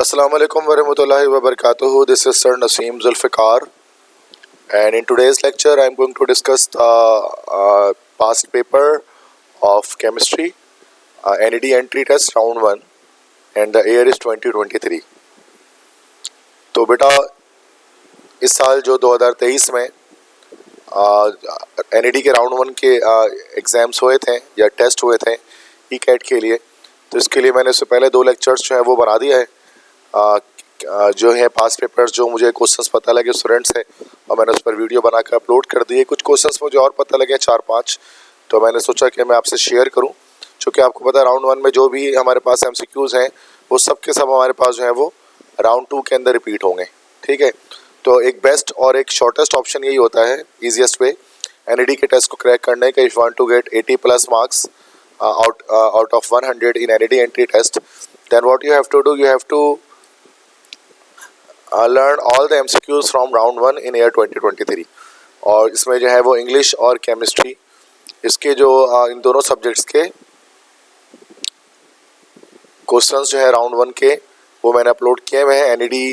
Assalamu alaikum warahmatullahi wabarakatuh. This is Sir Naseem Zulfikar, and in today's lecture, I'm going to discuss the past paper of chemistry, NED entry test round 1, and the year is 2023. तो बेटा इस साल जो 2023 में NED के round 1 के exams हुए थे या टेस्ट हुए थे ई कैट के लिए, तो इसके लिए मैंने इससे पहले 2 लेक्चर्स जो है वो बना दिया है। जो है पास पेपर्स जो मुझे क्वेश्चंस पता लगे स्टूडेंट्स से, और मैंने उस पर वीडियो बनाकर अपलोड कर दिए। कुछ क्वेश्चंस मुझे और पता लगे 4-5, तो मैंने सोचा कि मैं आपसे शेयर करूं, क्योंकि आपको पता है राउंड 1 में जो भी हमारे पास MCQs हैं वो सब के सब हमारे पास जो है वो राउंड 2 के अंदर रिपीट होंगे। ठीक है, तो एक बेस्ट और एक शॉर्टेस्ट ऑप्शन यही होता है, ईजिएस्ट वे NED के टेस्ट को क्रैक करने का। If you want to get 80+ marks out of 100 in NED entry test, then what you have to do, you have to learn all the MCQs from round 1 in year 2023। और इसमें जो है वो English और chemistry, इसके जो इन दोनों subjects के क्वेश्चंस जो है राउंड 1 के वो मैंने अपलोड किए हुए हैं NED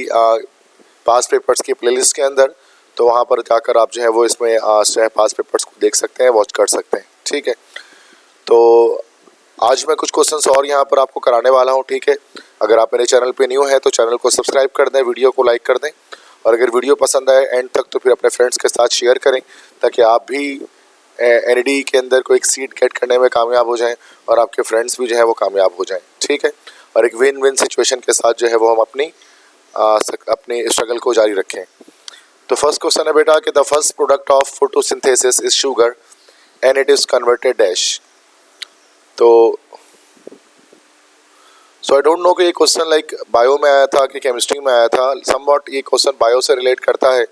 पास पेपर्स की प्लेलिस्ट के अंदर। तो वहाँ पर जाकर आप जो है वो इसमें जो है पास पेपर्स को देख सकते हैं, वॉच कर सकते हैं। ठीक है, तो आज मैं कुछ क्वेश्चंस और यहाँ पर आपको कराने वाला हूँ। ठीक है, अगर आप मेरे चैनल पे न्यू हैं तो चैनल को सब्सक्राइब कर दें, वीडियो को लाइक कर दें, और अगर वीडियो पसंद आए एंड तक तो फिर अपने फ्रेंड्स के साथ शेयर करें, ताकि आप भी NED के अंदर कोई सीट गेट करने में कामयाब हो जाएं और आपके फ्रेंड्स भी जो है वो कामयाब हो जाएं। ठीक है, और एक विन विन सिचुएशन के साथ जो है वो हम अपनी स्ट्रगल को जारी रखें। तो फर्स्ट क्वेश्चन है बेटा कि the first product of photosynthesis is sugar and it is converted dash. तो सो आई डोंट नो कि ये क्वेश्चन लाइक बायो में आया था कि केमिस्ट्री में आया था। समवॉट ये क्वेश्चन बायो से रिलेट करता है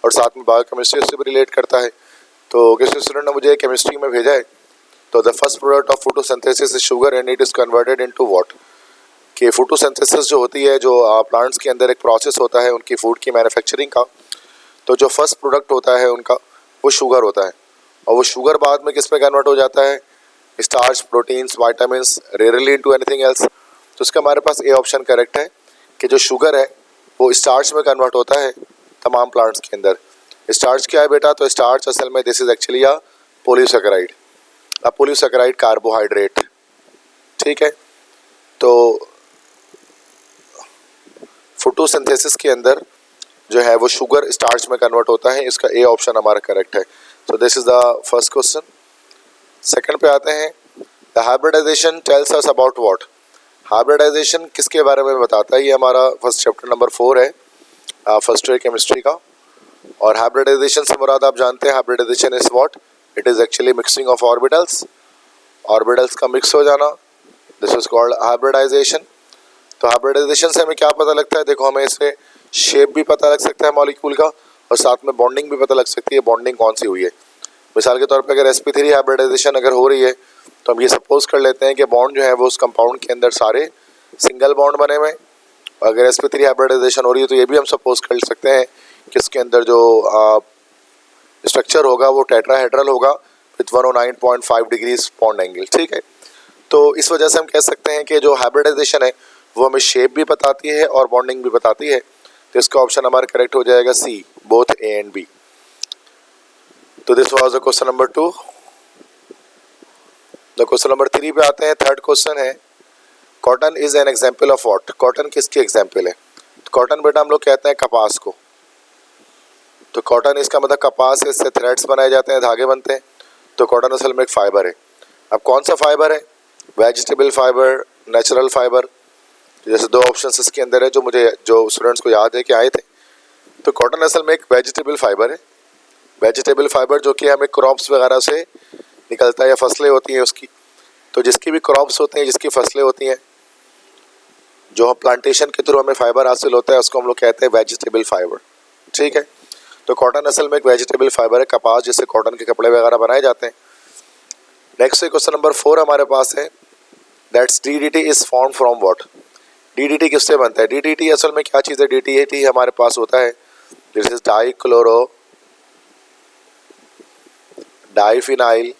और साथ में बायो केमिस्ट्री से भी रिलेट करता है। तो किसी स्टूडेंट ने मुझे केमिस्ट्री में भेजा है, तो the first product of photosynthesis is sugar and it is converted into what. कि फोटोसिंथेसिस जो होती है, जो प्लांट्स के अंदर एक प्रोसेस होता है उनकी फूड की मैन्युफैक्चरिंग का, तो जो फर्स्ट प्रोडक्ट होता है उनका वो शुगर होता है, और वो शुगर बाद में किस में कन्वर्ट हो जाता है, starch, proteins, vitamins, rarely into anything else. तो इसका हमारे पास ए ऑप्शन करेक्ट है कि जो शुगर है वो स्टार्च में कन्वर्ट होता है तमाम प्लांट्स के अंदर। स्टार्च क्या है बेटा, तो स्टार्च असल में this is actually a polysaccharide, polysaccharide carbohydrate. ठीक है, तो फोटोसिंथेसिस के अंदर जो है वो शुगर स्टार्च में कन्वर्ट होता है। इसका ए ऑप्शन हमारा करेक्ट है। तो this is the first question. Second पे आते हैं, the hybridization tells us about what. Hybridization किसके बारे में बताता है, ये हमारा फर्स्ट चैप्टर नंबर 4 है फर्स्ट ईयर केमिस्ट्री का। और हाइब्रिडाइजेशन से मुराद आप जानते हैं, hybridization is what, it is actually mixing of orbitals, orbitals का मिक्स हो जाना, दिस इज कॉल्ड हाइब्रिडाइजेशन। तो हाइब्रिडाइजेशन से हमें क्या पता लगता है, देखो हमें इससे शेप भी पता लग सकता है मॉलिक्यूल का, और साथ में बॉन्डिंग भी पता लग सकती है, बॉन्डिंग कौन सी हुई है। मिसाल के तौर पे अगर sp3 हाइब्रिडाइजेशन अगर हो रही है, तो हम ये सपोज कर लेते हैं कि बॉन्ड जो है वो उस कंपाउंड के अंदर सारे सिंगल बॉन्ड बने हुए। अगर sp3 हाइब्रिडाइजेशन हो रही है तो ये भी हम सपोज कर सकते हैं कि इसके अंदर जो स्ट्रक्चर होगा वो टेट्राहेड्रल होगा विथ 109.5 डिग्रीज बॉन्ड एंगल। ठीक है, तो इस वजह से हम कह सकते हैं कि जो हाइब्रिडाइजेशन है वो हमें शेप भी बताती है और बॉन्डिंग भी बताती है। तो इसका ऑप्शन हमारा करेक्ट हो जाएगा सी, बोथ ए एंड बी। तो this was the question number 2। The question number 3 पे आते हैं। थर्ड क्वेश्चन है, cotton is an example of what. Cotton किसकी एग्जाम्पल है, तो कॉटन बेटा हम लोग कहते हैं कपास को। तो कॉटन इसका मतलब कपास है, इससे थ्रेड्स बनाए जाते हैं, धागे बनते हैं। तो कॉटन असल में एक फाइबर है। अब कौन सा फाइबर है, वेजिटेबल फाइबर, नेचुरल फाइबर। जैसे 2 ऑप्शन इसके अंदर है जो स्टूडेंट्स को याद है कि आए थे। तो कॉटन असल में एक वेजिटेबल फाइबर है, वेजिटेबल फाइबर जो कि हमें क्रॉप्स वगैरह से निकलता है या फसलें होती हैं उसकी। तो जिसकी भी क्रॉप्स होती हैं, जिसकी फसलें होती हैं, जो हम प्लांटेशन के थ्रू हमें फाइबर हासिल होता है, उसको हम लोग कहते हैं वेजिटेबल फाइबर। ठीक है, तो कॉटन असल में एक वेजिटेबल फाइबर है, कपास जिससे कॉटन के कपड़े वगैरह बनाए जाते हैं। नेक्स्ट क्वेश्चन नंबर 4 हमारे पास है, that's DDT is form from what. DDT किससे बनता है, DDT असल में क्या चीज़ है, DDT हमारे पास होता है, this is diphenyl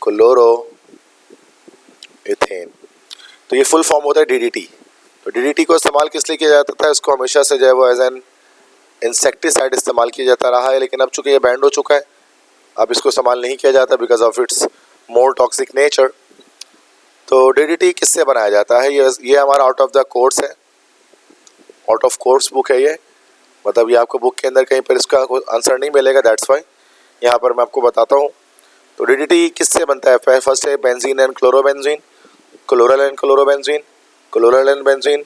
chloro ethane. तो ये फुल फॉर्म होता है DDT। तो DDT को इस्तेमाल किस लिए किया जाता था, इसको हमेशा से जो है वो एज एन इंसेक्टिसाइड इस्तेमाल किया जाता रहा है, लेकिन अब चूंकि ये बैंड हो चुका है अब इसको इस्तेमाल नहीं किया जाता because of it's more toxic nature. तो DDT किससे बनाया जाता है, ये हमारा आउट ऑफ द कोर्स है, आउट ऑफ कोर्स बुक है ये, मतलब ये आपको बुक के अंदर कहीं पर इसका आंसर नहीं मिलेगा, दैट्स वाई यहाँ पर मैं आपको बताता हूँ। तो DDT किससे बनता है, फर्स्ट है benzene and chlorobenzene, chloral and chlorobenzene, chloral and benzene,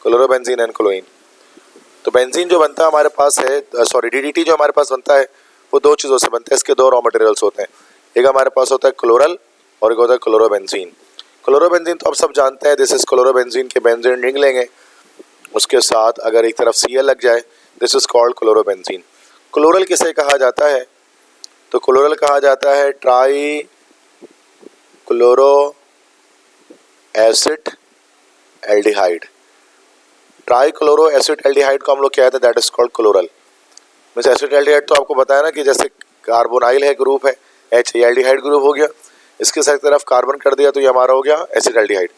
chlorobenzene and chlorine. तो बेंजीन जो बनता है हमारे पास है, सॉरी DDT जो हमारे पास बनता है वो दो चीज़ों से बनता है, इसके दो रॉ मटेरियल्स होते हैं, एक हमारे पास होता है क्लोरल और एक होता है क्लोरोबेंजीन। क्लोरोबेंजीन तो आप सब जानते हैं, दिस इज क्लोरोबेंजीन के बेंजीन रिंग लेंगे, उसके साथ अगर एक तरफ Cl लग जाए, this is called chlorobenzene. Chloral किसे कहा जाता है, तो क्लोरल कहा जाता है try chloro acid aldehyde. Try chloro acid aldehyde को हम लोग कहते हैं, that is called chloral. Means acid aldehyde तो आपको बताया ना कि जैसे कार्बोनाइल है ग्रुप है, H एल्डिहाइड ग्रुप हो गया, इसके साथ तरफ कार्बन कर दिया तो ये हमारा हो गया एसिड एल्डिहाइड।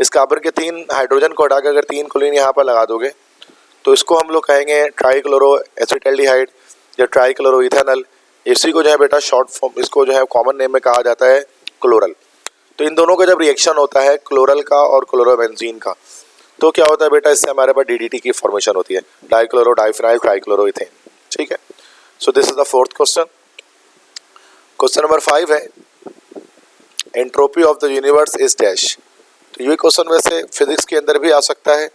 इस कार्बन के 3 हाइड्रोजन को हटाकर अगर 3 क्लोरीन यहाँ पर लगा दोगे तो इसको हम लोग कहेंगे ट्राई क्लोरो एसिड एल्डिहाइड या ट्राई क्लोरो इथेनॉल। इसी को जो है बेटा शॉर्ट फॉर्म, इसको जो है कॉमन नेम में कहा जाता है क्लोरल। तो इन दोनों का जब रिएक्शन होता है क्लोरल का और क्लोरोबेंजीन का, तो क्या होता है बेटा, इससे हमारे पास DDT की फॉर्मेशन होती है, डाइक्लोरो डाइफिनाइल ट्राइक्लोरो इथेन। ठीक है, so this is the fourth question. Question number 5 है entropy of the universe is dash. तो ये क्वेश्चन वैसे फिजिक्स के अंदर भी आ सकता है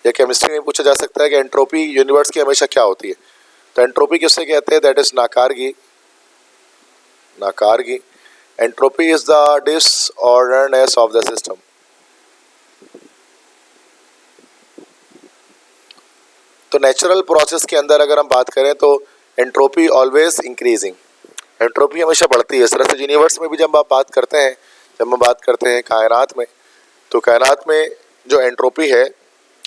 या केमिस्ट्री में पूछा जा सकता है कि एंट्रोपी यूनिवर्स की हमेशा क्या होती है। तो एंट्रोपी किससे कहते हैं, दैट इज नाकारगी। नाकारगी entropy is the disorderness of the system. तो नेचुरल प्रोसेस के अंदर अगर हम बात करें तो एंट्रोपी ऑलवेज इंक्रीजिंग, एंट्रोपी हमेशा बढ़ती है। इस तरह से यूनिवर्स में भी जब आप बात करते हैं, जब हम बात करते हैं कायनात में, तो कायनात में जो एंट्रोपी है,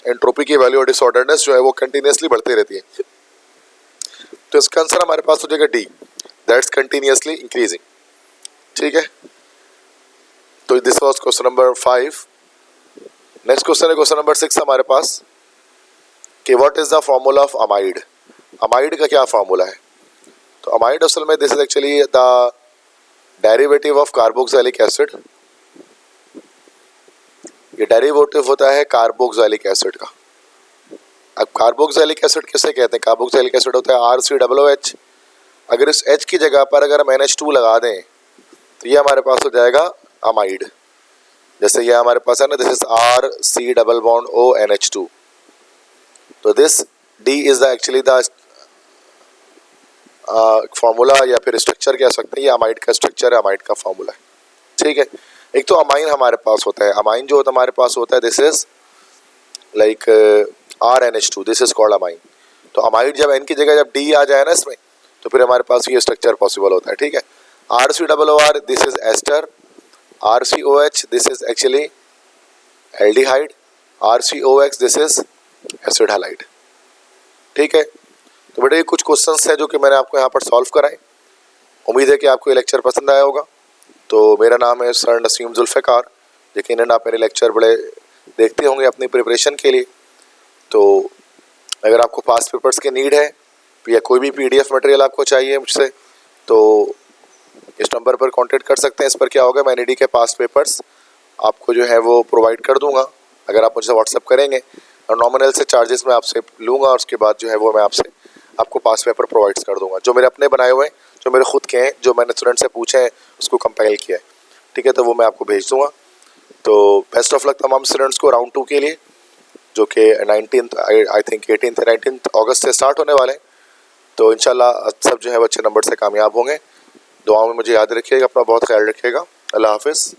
एंट्रोपी की वैल्यू और डिसऑर्डरनेस जो है वो कंटिन्यूसली बढ़ती रहती है। तो इसका आंसर हमारे पास हो जाएगा D, दैट्स कंटिन्यूसली इंक्रीजिंग। ठीक है, तो this was question number 5। Next question है क्वेश्चन नंबर 6 हमारे पास कि what is the formula of amide. Amide का क्या फॉर्मूला है, तो अमाइड असल में this is actually the derivative of carboxylic acid. ये डेरिवेटिव होता है कार्बोक्सिलिक एसिड का। अब कार्बोक्सिलिक एसिड किसे कहते हैं, कार्बोक्सिलिक एसिड होता है RCOOH। अगर इस H की जगह पर अगर हम NH2 लगा दें तो ये हमारे पास हो जाएगा अमाइड। जैसे ये हमारे पास है ना, दिस इज RC+ONH2। तो this D is the actually the formula या फिर स्ट्रक्चर कह सकते हैं, ये अमाइड का स्ट्रक्चर है, अमाइड का फॉर्मूला है। ठीक है, एक तो अमाइन हमारे पास होता है, अमाइन जो हमारे पास होता है this is like RNH2, this is called amine. तो अमाइड जब N की जगह जब D आ जाए ना इसमें, तो फिर हमारे पास ये स्ट्रक्चर पॉसिबल होता है। ठीक है, RCOOR this is ester, RCOH this is actually aldehyde, RCOX this is acid halide. ठीक है, तो बेटा ये कुछ क्वेश्चंस हैं जो कि मैंने आपको यहाँ पर सॉल्व कराए। उम्मीद है कि आपको ये लेक्चर पसंद आया होगा। तो मेरा नाम है सर नसीम जुल्फ़िकार। यकीनन आप मेरे लेक्चर बड़े देखते होंगे अपनी प्रिपरेशन के लिए। तो अगर आपको पास्ट पेपर्स की नीड है या कोई भी PDF मटेरियल आपको चाहिए मुझसे, तो इस नंबर पर कांटेक्ट कर सकते हैं। इस पर क्या होगा, मैं NED के पास्ट पेपर्स आपको जो है वो प्रोवाइड कर दूंगा अगर आप मुझसे व्हाट्सअप करेंगे, और नॉमिनल से चार्जेस मैं आपसे लूँगा और उसके बाद जो है वो मैं आपको पास्ट पेपर प्रोवाइड कर दूंगा, जो मेरे अपने बनाए हुए हैं, जो मेरे खुद के हैं, जो मैंने स्टूडेंट से पूछे हैं उसको कंपाइल किया है। ठीक है, तो वो मैं आपको भेज दूंगा। तो बेस्ट ऑफ लक तमाम स्टूडेंट्स को राउंड 2 के लिए, जो कि 19 आई थिंक 18 अगस्त से स्टार्ट होने वाले हैं। तो इंशाल्लाह सब जो है वो अच्छे नंबर से कामयाब होंगे। दुआओं में मुझे याद रखिएगा, अपना बहुत ख्याल रखिएगा। अल्लाह हाफिज़।